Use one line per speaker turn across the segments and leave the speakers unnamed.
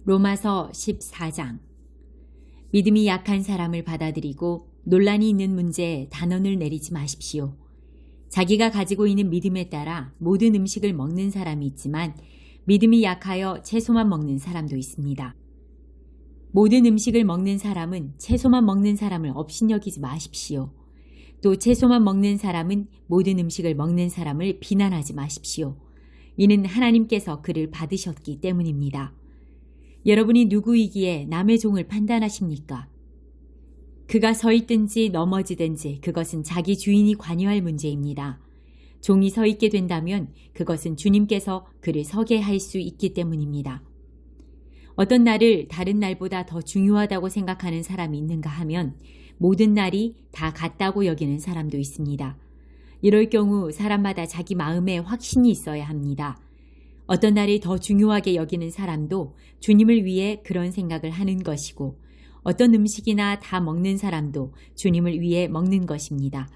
로마서 14장. 믿음이 약한 사람을 받아들이고 논란이 있는 문제에 단언을 내리지 마십시오. 자기가 가지고 있는 믿음에 따라 모든 음식을 먹는 사람이 있지만 믿음이 약하여 채소만 먹는 사람도 있습니다. 모든 음식을 먹는 사람은 채소만 먹는 사람을 업신여기지 마십시오. 또 채소만 먹는 사람은 모든 음식을 먹는 사람을 비난하지 마십시오. 이는 하나님께서 그를 받으셨기 때문입니다. 여러분이 누구이기에 남의 종을 판단하십니까? 그가 서 있든지 넘어지든지 그것은 자기 주인이 관여할 문제입니다. 종이 서 있게 된다면 그것은 주님께서 그를 서게 할 수 있기 때문입니다. 어떤 날을 다른 날보다 더 중요하다고 생각하는 사람이 있는가 하면 모든 날이 다 같다고 여기는 사람도 있습니다. 이럴 경우 사람마다 자기 마음에 확신이 있어야 합니다. 어떤 날이 더 중요하게 여기는 사람도 주님을 위해 그런 생각을 하는 것이고 어떤 음식이나 다 먹는 사람도 주님을 위해 먹는 것입니다.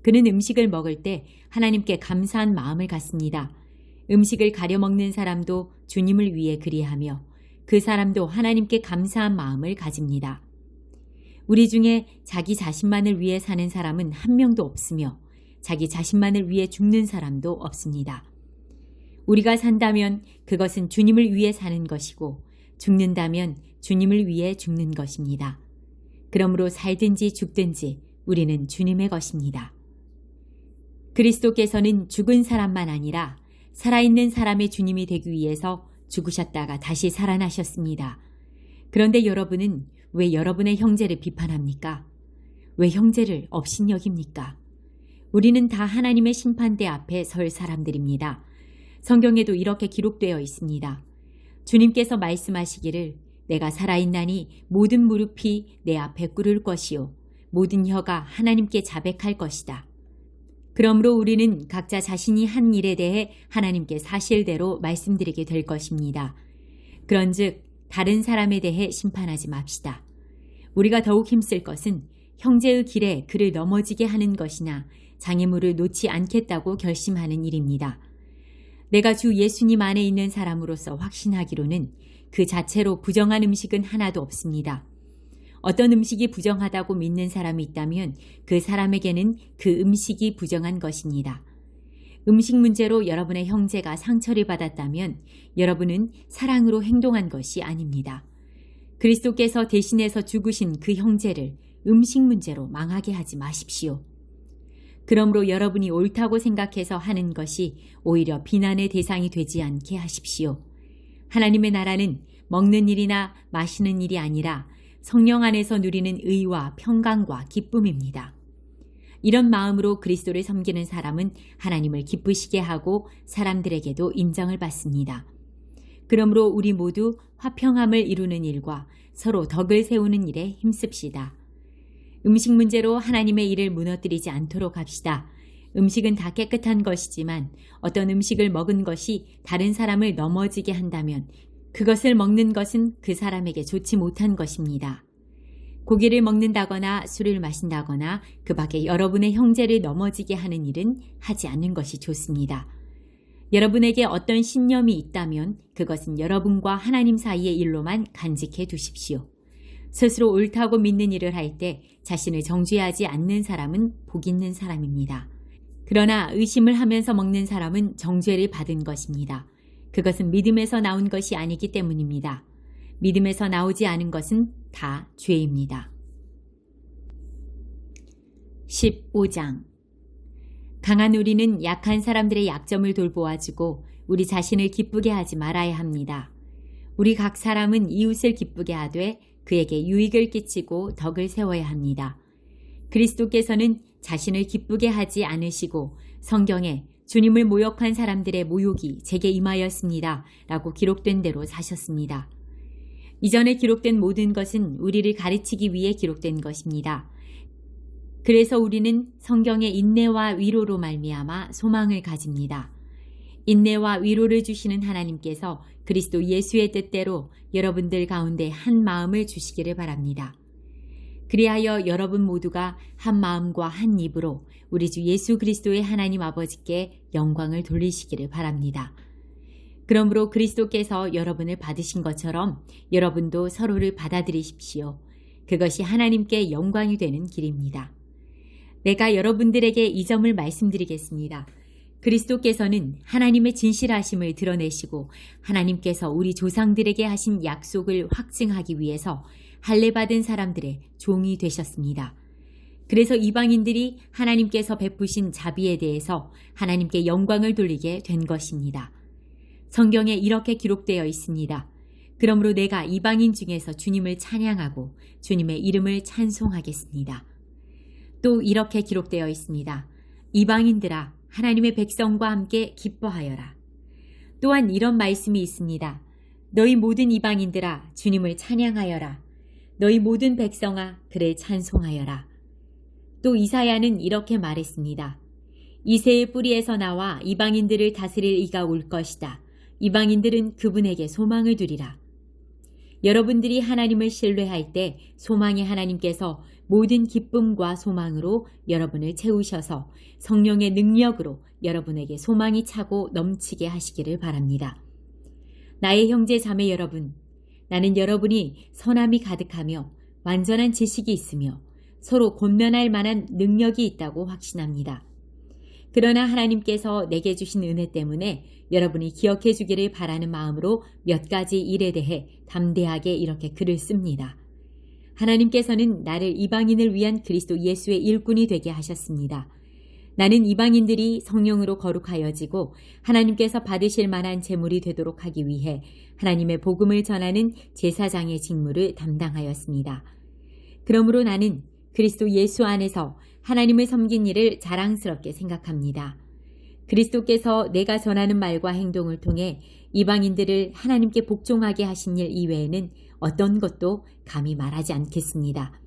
그는 음식을 먹을 때 하나님께 감사한 마음을 갖습니다. 음식을 가려 먹는 사람도 주님을 위해 그리하며 그 사람도 하나님께 감사한 마음을 가집니다. 우리 중에 자기 자신만을 위해 사는 사람은 한 명도 없으며 자기 자신만을 위해 죽는 사람도 없습니다. 우리가 산다면 그것은 주님을 위해 사는 것이고 죽는다면 주님을 위해 죽는 것입니다. 그러므로 살든지 죽든지 우리는 주님의 것입니다. 그리스도께서는 죽은 사람만 아니라 살아있는 사람의 주님이 되기 위해서 죽으셨다가 다시 살아나셨습니다. 그런데 여러분은 왜 여러분의 형제를 비판합니까? 왜 형제를 업신여깁니까? 우리는 다 하나님의 심판대 앞에 설 사람들입니다. 성경에도 이렇게 기록되어 있습니다. 주님께서 말씀하시기를 내가 살아있나니 모든 무릎이 내 앞에 꿇을 것이요 모든 혀가 하나님께 자백할 것이다. 그러므로 우리는 각자 자신이 한 일에 대해 하나님께 사실대로 말씀드리게 될 것입니다. 그런즉 다른 사람에 대해 심판하지 맙시다. 우리가 더욱 힘쓸 것은 형제의 길에 그를 넘어지게 하는 것이나 장애물을 놓지 않겠다고 결심하는 일입니다. 내가 주 예수님 안에 있는 사람으로서 확신하기로는 그 자체로 부정한 음식은 하나도 없습니다. 어떤 음식이 부정하다고 믿는 사람이 있다면 그 사람에게는 그 음식이 부정한 것입니다. 음식 문제로 여러분의 형제가 상처를 받았다면 여러분은 사랑으로 행동한 것이 아닙니다. 그리스도께서 대신해서 죽으신 그 형제를 음식 문제로 망하게 하지 마십시오. 그러므로 여러분이 옳다고 생각해서 하는 것이 오히려 비난의 대상이 되지 않게 하십시오. 하나님의 나라는 먹는 일이나 마시는 일이 아니라 성령 안에서 누리는 의와 평강과 기쁨입니다. 이런 마음으로 그리스도를 섬기는 사람은 하나님을 기쁘시게 하고 사람들에게도 인정을 받습니다. 그러므로 우리 모두 화평함을 이루는 일과 서로 덕을 세우는 일에 힘씁시다. 음식 문제로 하나님의 일을 무너뜨리지 않도록 합시다. 음식은 다 깨끗한 것이지만 어떤 음식을 먹은 것이 다른 사람을 넘어지게 한다면 그것을 먹는 것은 그 사람에게 좋지 못한 것입니다. 고기를 먹는다거나 술을 마신다거나 그 밖에 여러분의 형제를 넘어지게 하는 일은 하지 않는 것이 좋습니다. 여러분에게 어떤 신념이 있다면 그것은 여러분과 하나님 사이의 일로만 간직해 두십시오. 스스로 옳다고 믿는 일을 할 때 자신을 정죄하지 않는 사람은 복 있는 사람입니다. 그러나 의심을 하면서 먹는 사람은 정죄를 받은 것입니다. 그것은 믿음에서 나온 것이 아니기 때문입니다. 믿음에서 나오지 않은 것은 다 죄입니다. 15장. 강한 우리는 약한 사람들의 약점을 돌보아주고 우리 자신을 기쁘게 하지 말아야 합니다. 우리 각 사람은 이웃을 기쁘게 하되 그에게 유익을 끼치고 덕을 세워야 합니다. 그리스도께서는 자신을 기쁘게 하지 않으시고 성경에 주님을 모욕한 사람들의 모욕이 제게 임하였습니다. 라고 기록된 대로 사셨습니다. 이전에 기록된 모든 것은 우리를 가르치기 위해 기록된 것입니다. 그래서 우리는 성경의 인내와 위로로 말미암아 소망을 가집니다. 인내와 위로를 주시는 하나님께서 그리스도 예수의 뜻대로 여러분들 가운데 한 마음을 주시기를 바랍니다. 그리하여 여러분 모두가 한 마음과 한 입으로 우리 주 예수 그리스도의 하나님 아버지께 영광을 돌리시기를 바랍니다. 그러므로 그리스도께서 여러분을 받으신 것처럼 여러분도 서로를 받아들이십시오. 그것이 하나님께 영광이 되는 길입니다. 내가 여러분들에게 이 점을 말씀드리겠습니다. 그리스도께서는 하나님의 진실하심을 드러내시고 하나님께서 우리 조상들에게 하신 약속을 확증하기 위해서 할례받은 사람들의 종이 되셨습니다. 그래서 이방인들이 하나님께서 베푸신 자비에 대해서 하나님께 영광을 돌리게 된 것입니다. 성경에 이렇게 기록되어 있습니다. 그러므로 내가 이방인 중에서 주님을 찬양하고 주님의 이름을 찬송하겠습니다. 또 이렇게 기록되어 있습니다. 이방인들아 하나님의 백성과 함께 기뻐하여라. 또한 이런 말씀이 있습니다. 너희 모든 이방인들아 주님을 찬양하여라. 너희 모든 백성아 그를 찬송하여라. 또 이사야는 이렇게 말했습니다. 이새의 뿌리에서 나와 이방인들을 다스릴 이가 올 것이다. 이방인들은 그분에게 소망을 두리라. 여러분들이 하나님을 신뢰할 때 소망의 하나님께서 모든 기쁨과 소망으로 여러분을 채우셔서 성령의 능력으로 여러분에게 소망이 차고 넘치게 하시기를 바랍니다. 나의 형제 자매 여러분, 나는 여러분이 선함이 가득하며 완전한 지식이 있으며 서로 권면할 만한 능력이 있다고 확신합니다. 그러나 하나님께서 내게 주신 은혜 때문에 여러분이 기억해 주기를 바라는 마음으로 몇 가지 일에 대해 담대하게 이렇게 글을 씁니다. 하나님께서는 나를 이방인을 위한 그리스도 예수의 일꾼이 되게 하셨습니다. 나는 이방인들이 성령으로 거룩하여지고 하나님께서 받으실 만한 제물이 되도록 하기 위해 하나님의 복음을 전하는 제사장의 직무를 담당하였습니다. 그러므로 나는 그리스도 예수 안에서 하나님을 섬긴 일을 자랑스럽게 생각합니다. 그리스도께서 내가 전하는 말과 행동을 통해 이방인들을 하나님께 복종하게 하신 일 이외에는 어떤 것도 감히 말하지 않겠습니다.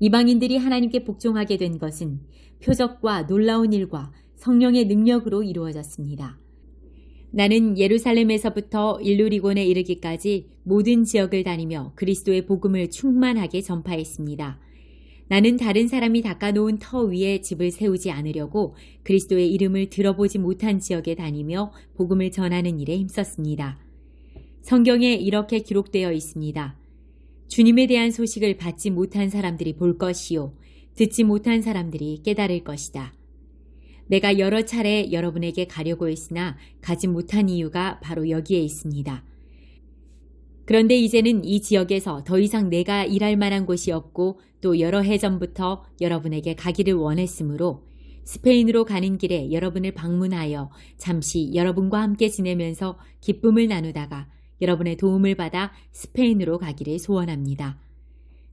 이방인들이 하나님께 복종하게 된 것은 표적과 놀라운 일과 성령의 능력으로 이루어졌습니다. 나는 예루살렘에서부터 일루리곤에 이르기까지 모든 지역을 다니며 그리스도의 복음을 충만하게 전파했습니다. 나는 다른 사람이 닦아놓은 터 위에 집을 세우지 않으려고 그리스도의 이름을 들어보지 못한 지역에 다니며 복음을 전하는 일에 힘썼습니다. 성경에 이렇게 기록되어 있습니다. 주님에 대한 소식을 받지 못한 사람들이 볼 것이요 듣지 못한 사람들이 깨달을 것이다. 내가 여러 차례 여러분에게 가려고 했으나 가지 못한 이유가 바로 여기에 있습니다. 그런데 이제는 이 지역에서 더 이상 내가 일할 만한 곳이 없고 또 여러 해 전부터 여러분에게 가기를 원했으므로 스페인으로 가는 길에 여러분을 방문하여 잠시 여러분과 함께 지내면서 기쁨을 나누다가 여러분의 도움을 받아 스페인으로 가기를 소원합니다.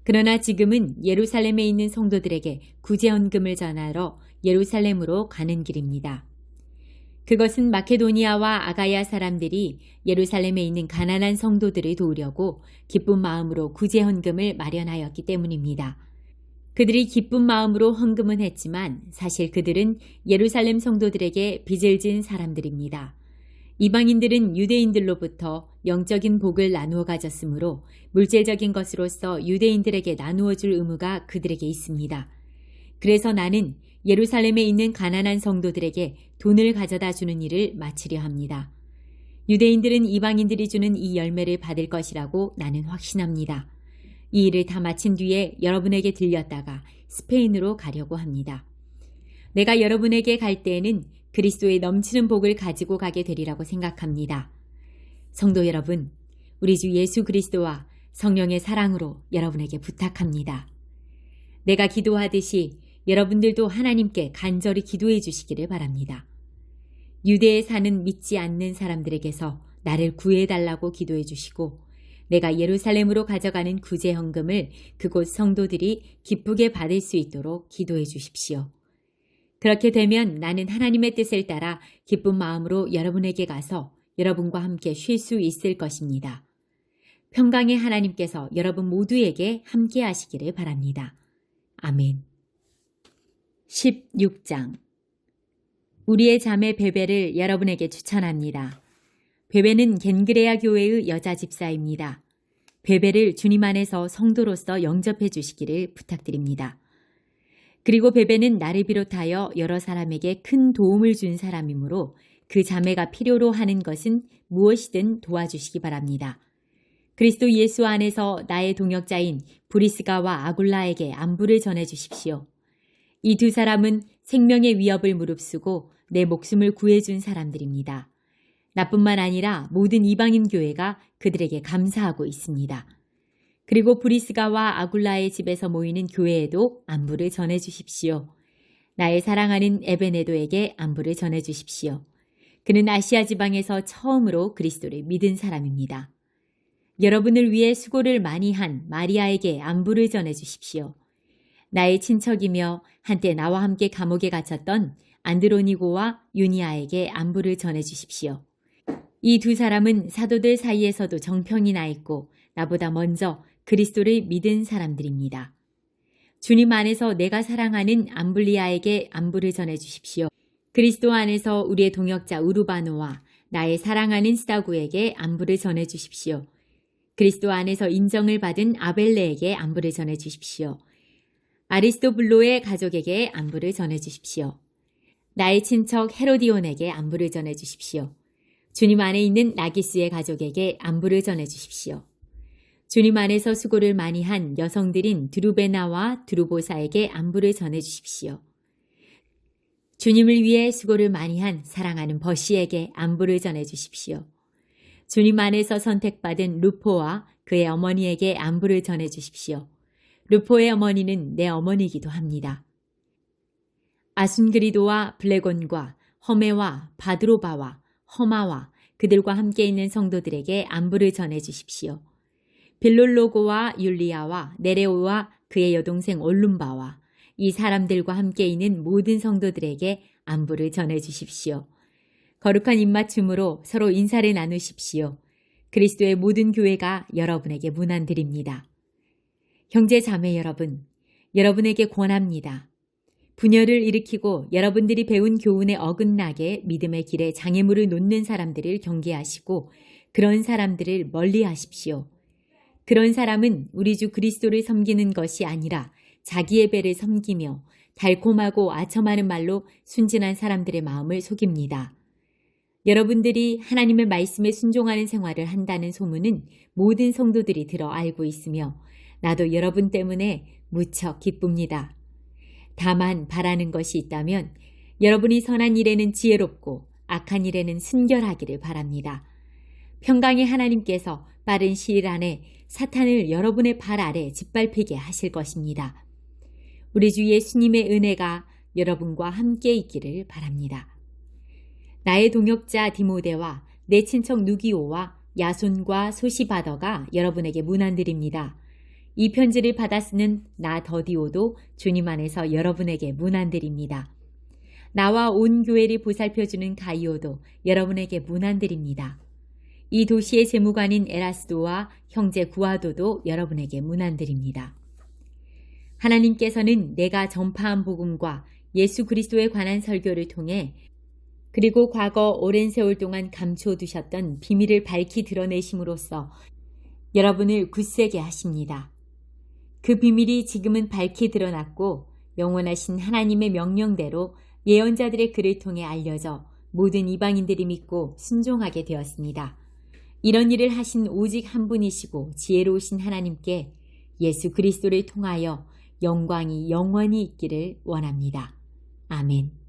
그러나 지금은 예루살렘에 있는 성도들에게 구제헌금을 전하러 예루살렘으로 가는 길입니다. 그것은 마케도니아와 아가야 사람들이 예루살렘에 있는 가난한 성도들을 도우려고 기쁜 마음으로 구제헌금을 마련하였기 때문입니다. 그들이 기쁜 마음으로 헌금은 했지만 사실 그들은 예루살렘 성도들에게 빚을 진 사람들입니다. 이방인들은 유대인들로부터 영적인 복을 나누어 가졌으므로 물질적인 것으로서 유대인들에게 나누어 줄 의무가 그들에게 있습니다. 그래서 나는 예루살렘에 있는 가난한 성도들에게 돈을 가져다 주는 일을 마치려 합니다. 유대인들은 이방인들이 주는 이 열매를 받을 것이라고 나는 확신합니다. 이 일을 다 마친 뒤에 여러분에게 들렸다가 스페인으로 가려고 합니다. 내가 여러분에게 갈 때에는 그리스도의 넘치는 복을 가지고 가게 되리라고 생각합니다. 성도 여러분, 우리 주 예수 그리스도와 성령의 사랑으로 여러분에게 부탁합니다. 내가 기도하듯이 여러분들도 하나님께 간절히 기도해 주시기를 바랍니다. 유대에 사는 믿지 않는 사람들에게서 나를 구해달라고 기도해 주시고 내가 예루살렘으로 가져가는 구제헌금을 그곳 성도들이 기쁘게 받을 수 있도록 기도해 주십시오. 그렇게 되면 나는 하나님의 뜻을 따라 기쁜 마음으로 여러분에게 가서 여러분과 함께 쉴 수 있을 것입니다. 평강의 하나님께서 여러분 모두에게 함께 하시기를 바랍니다. 아멘. 16장 우리의 자매 베베를 여러분에게 추천합니다. 베베는 겐그레아 교회의 여자 집사입니다. 베베를 주님 안에서 성도로서 영접해 주시기를 부탁드립니다. 그리고 베베는 나를 비롯하여 여러 사람에게 큰 도움을 준 사람이므로 그 자매가 필요로 하는 것은 무엇이든 도와주시기 바랍니다. 그리스도 예수 안에서 나의 동역자인 브리스가와 아굴라에게 안부를 전해주십시오. 이 두 사람은 생명의 위협을 무릅쓰고 내 목숨을 구해준 사람들입니다. 나뿐만 아니라 모든 이방인 교회가 그들에게 감사하고 있습니다. 그리고 브리스가와 아굴라의 집에서 모이는 교회에도 안부를 전해주십시오. 나의 사랑하는 에베네도에게 안부를 전해주십시오. 그는 아시아 지방에서 처음으로 그리스도를 믿은 사람입니다. 여러분을 위해 수고를 많이 한 마리아에게 안부를 전해주십시오. 나의 친척이며 한때 나와 함께 감옥에 갇혔던 안드로니고와 유니아에게 안부를 전해주십시오. 이 두 사람은 사도들 사이에서도 정평이 나 있고 나보다 먼저 그리스도를 믿은 사람들입니다. 주님 안에서 내가 사랑하는 암블리아에게 안부를 전해주십시오. 그리스도 안에서 우리의 동역자 우르바노와 나의 사랑하는 스타구에게 안부를 전해주십시오. 그리스도 안에서 인정을 받은 아벨레에게 안부를 전해주십시오. 아리스토블로의 가족에게 안부를 전해주십시오. 나의 친척 헤로디온에게 안부를 전해주십시오. 주님 안에 있는 나기스의 가족에게 안부를 전해주십시오. 주님 안에서 수고를 많이 한 여성들인 드루베나와 드루보사에게 안부를 전해주십시오. 주님을 위해 수고를 많이 한 사랑하는 버시에게 안부를 전해주십시오. 주님 안에서 선택받은 루포와 그의 어머니에게 안부를 전해주십시오. 루포의 어머니는 내 어머니이기도 합니다. 아순그리도와 블레곤과 허메와 바드로바와 허마와 그들과 함께 있는 성도들에게 안부를 전해주십시오. 빌롤로고와 율리아와 네레오와 그의 여동생 올룸바와 이 사람들과 함께 있는 모든 성도들에게 안부를 전해주십시오. 거룩한 입맞춤으로 서로 인사를 나누십시오. 그리스도의 모든 교회가 여러분에게 문안드립니다. 형제 자매 여러분, 여러분에게 권합니다. 분열을 일으키고 여러분들이 배운 교훈에 어긋나게 믿음의 길에 장애물을 놓는 사람들을 경계하시고 그런 사람들을 멀리하십시오. 그런 사람은 우리 주 그리스도를 섬기는 것이 아니라 자기의 배를 섬기며 달콤하고 아첨하는 말로 순진한 사람들의 마음을 속입니다. 여러분들이 하나님의 말씀에 순종하는 생활을 한다는 소문은 모든 성도들이 들어 알고 있으며 나도 여러분 때문에 무척 기쁩니다. 다만 바라는 것이 있다면 여러분이 선한 일에는 지혜롭고 악한 일에는 순결하기를 바랍니다. 평강의 하나님께서 빠른 시일 안에 사탄을 여러분의 발 아래 짓밟히게 하실 것입니다. 우리 주 예수님의 은혜가 여러분과 함께 있기를 바랍니다. 나의 동역자 디모데와 내 친척 누기오와 야손과 소시바더가 여러분에게 문안드립니다. 이 편지를 받아 쓰는 나 더디오도 주님 안에서 여러분에게 문안드립니다. 나와 온 교회를 보살펴주는 가이오도 여러분에게 문안드립니다. 이 도시의 재무관인 에라스도와 형제 구아도도 여러분에게 문안드립니다. 하나님께서는 내가 전파한 복음과 예수 그리스도에 관한 설교를 통해 그리고 과거 오랜 세월 동안 감춰두셨던 비밀을 밝히 드러내심으로써 여러분을 굳세게 하십니다. 그 비밀이 지금은 밝히 드러났고 영원하신 하나님의 명령대로 예언자들의 글을 통해 알려져 모든 이방인들이 믿고 순종하게 되었습니다. 이런 일을 하신 오직 한 분이시고 지혜로우신 하나님께 예수 그리스도를 통하여 영광이 영원히 있기를 원합니다. 아멘.